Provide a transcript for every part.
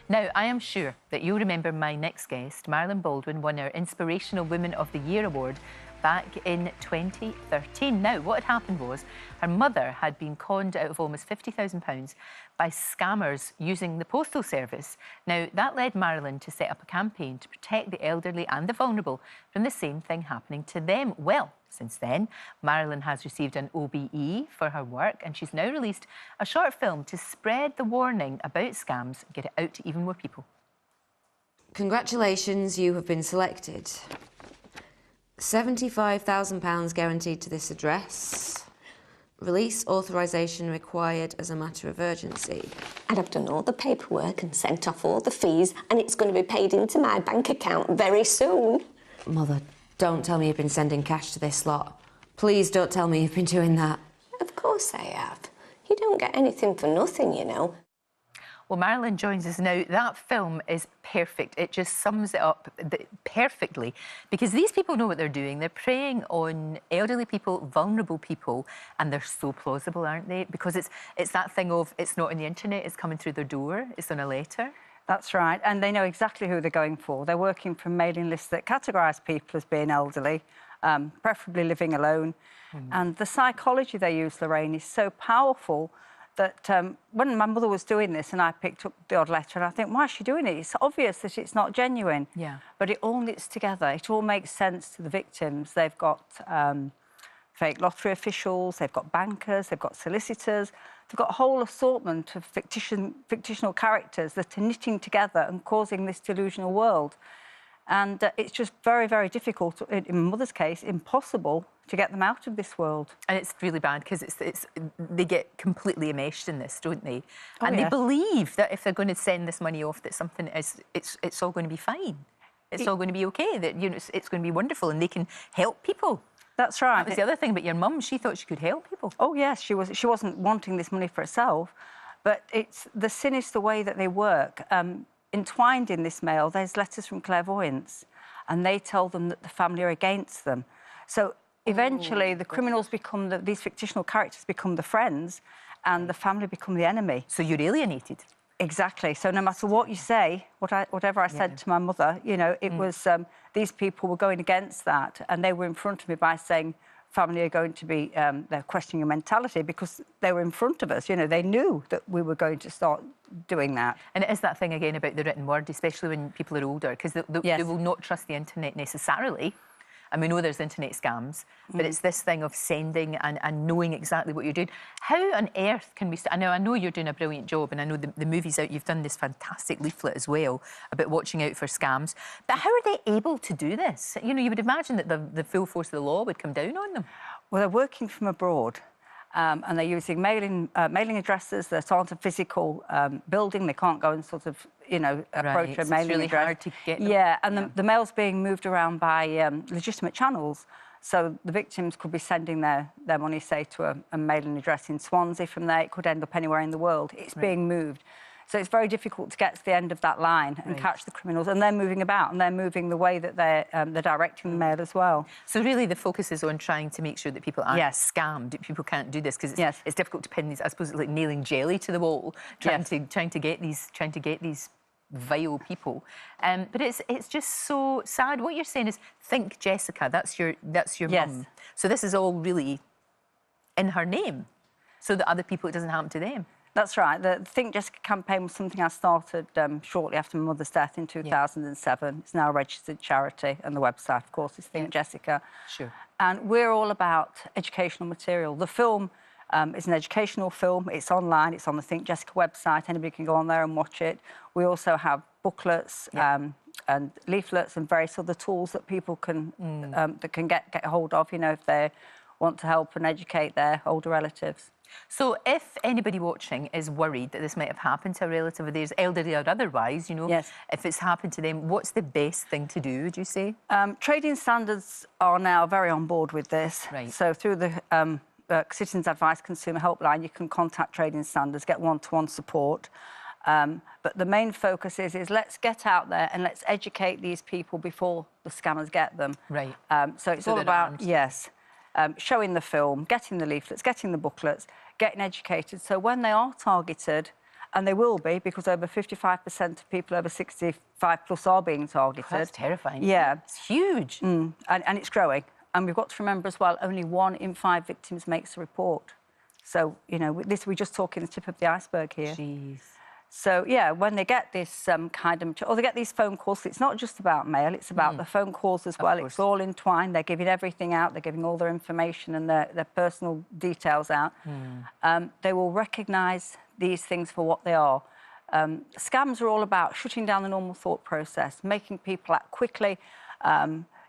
Now, I am sure that you'll remember my next guest. Marilyn Baldwin won our Inspirational Woman of the Year award back in 2013. Now, what had happened was her mother had been conned out of almost £50,000 by scammers using the postal service. Now, that led Marilyn to set up a campaign to protect the elderly and the vulnerable from the same thing happening to them. Well, since then, Marilyn has received an OBE for her work, and she's now released a short film to spread the warning about scams and get it out to even more people. Congratulations, you have been selected. £75,000 guaranteed to this address. Release authorisation required as a matter of urgency. And I've done all the paperwork and sent off all the fees, and it's going to be paid into my bank account very soon. Mother, don't tell me you've been sending cash to this lot. Please don't tell me you've been doing that. Of course I have. You don't get anything for nothing, you know. Well, Marilyn joins us now. That film is perfect. It just sums it up perfectly, because these people know what they're doing. They're preying on elderly people, vulnerable people, and they're so plausible, aren't they? Because it's that thing of it's not on the internet, it's coming through their door, it's on a letter. That's right, and they know exactly who they're going for. They're working from mailing lists that categorise people as being elderly, preferably living alone. And the psychology they use, Lorraine, is so powerful that when my mother was doing this and I picked up the odd letter, and I think, why is she doing it? It's obvious that it's not genuine. Yeah. But it all knits together. It all makes sense to the victims. They've got fake lottery officials, they've got bankers, they've got solicitors, they've got a whole assortment of fictional characters that are knitting together and causing this delusional world. And it's just very, very difficult, in my mother's case, impossible to get them out of this world. And it's really bad because they get completely enmeshed in this, don't they? Oh, and yes. They believe that if they're going to send this money off, that something is, it's all going to be fine. It's all going to be okay, that, you know, it's going to be wonderful and they can help people. That's right. That was the other thing about your mum. She thought she could help people. Oh, yes, she wasn't wanting this money for herself, but it's the sinister way that they work. Entwined in this mail, there's letters from clairvoyants, and they tell them that the family are against them. So eventually the criminals become, these fictional characters become the friends, and the family become the enemy. So you're alienated. Exactly. So no matter what you say, whatever I said to my mother, you know, it was, these people were going against that, and they were in front of me by saying, family are going to be, they're questioning your mentality, because they were in front of us, you know, they knew that we were going to start doing that. And it is that thing again about the written word, especially when people are older, because they will not trust the internet necessarily. And we know there's internet scams, but it's this thing of sending and knowing exactly what you're doing. How on earth can we... I know you're doing a brilliant job, and I know the movie's out. You've done this fantastic leaflet as well about watching out for scams. But how are they able to do this? You know, you would imagine that the full force of the law would come down on them. Well, they're working from abroad. And they're using mailing addresses that aren't a physical building. They can't go and sort of, you know, approach a mailing address. It's really hard to get them. Yeah, and the mail's being moved around by legitimate channels. So the victims could be sending their money, say, to a mailing address in Swansea. From there, it could end up anywhere in the world. It's being moved. So it's very difficult to get to the end of that line and catch the criminals. And they're moving about, and they're moving the way that they're directing the mail as well. So really the focus is on trying to make sure that people aren't scammed. People can't do this, because it's difficult to pin these. I suppose it's like nailing jelly to the wall, trying to get these vile people. But it's just so sad. What you're saying is, think Jessica. That's your mum. So this is all really in her name, so that other people, it doesn't happen to them. That's right. The Think Jessica campaign was something I started shortly after my mother's death in 2007. It's now a registered charity, and the website, of course, is Think Jessica. Sure. And we're all about educational material. The film is an educational film. It's online. It's on the Think Jessica website. Anybody can go on there and watch it. We also have booklets and leaflets and various other tools that people can get hold of, you know, if they want to help and educate their older relatives. So if anybody watching is worried that this might have happened to a relative of theirs, elderly or otherwise, you know, if it's happened to them, what's the best thing to do, would you say? Trading standards are now very on board with this. Right. So through the Citizens Advice Consumer Helpline, you can contact Trading Standards, get one-to-one support. But the main focus is let's get out there and let's educate these people before the scammers get them. Right. So it's all about, showing the film, getting the leaflets, getting the booklets, getting educated. So when they are targeted, And they will be, because over 55% of people over 65 plus are being targeted. That's terrifying. Yeah. It's huge. And it's growing. And we've got to remember as well, only 1 in 5 victims makes a report. So, you know, we're just talking the tip of the iceberg here. Jeez. So, yeah, when they get this kind of... Or they get these phone calls, it's not just about mail, it's about the phone calls as well. It's all entwined. They're giving everything out. They're giving all their information and their personal details out. They will recognise these things for what they are. Scams are all about shutting down the normal thought process, making people act quickly,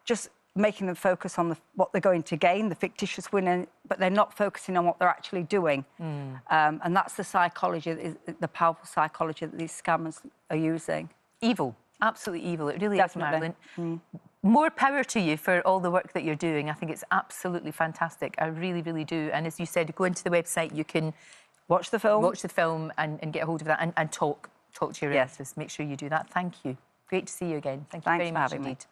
just making them focus on what they're going to gain, the fictitious winning, but they're not focusing on what they're actually doing. And that's the psychology, the powerful psychology that these scammers are using. Evil, absolutely evil. It really Definitely. is, Marilyn. More power to you for all the work that you're doing. I think it's absolutely fantastic. I really, really do. And as you said, go into the website, you can watch the film, and get a hold of that and talk to your relatives. Make sure you do that. Thank you. Great to see you again. Thank you very much indeed.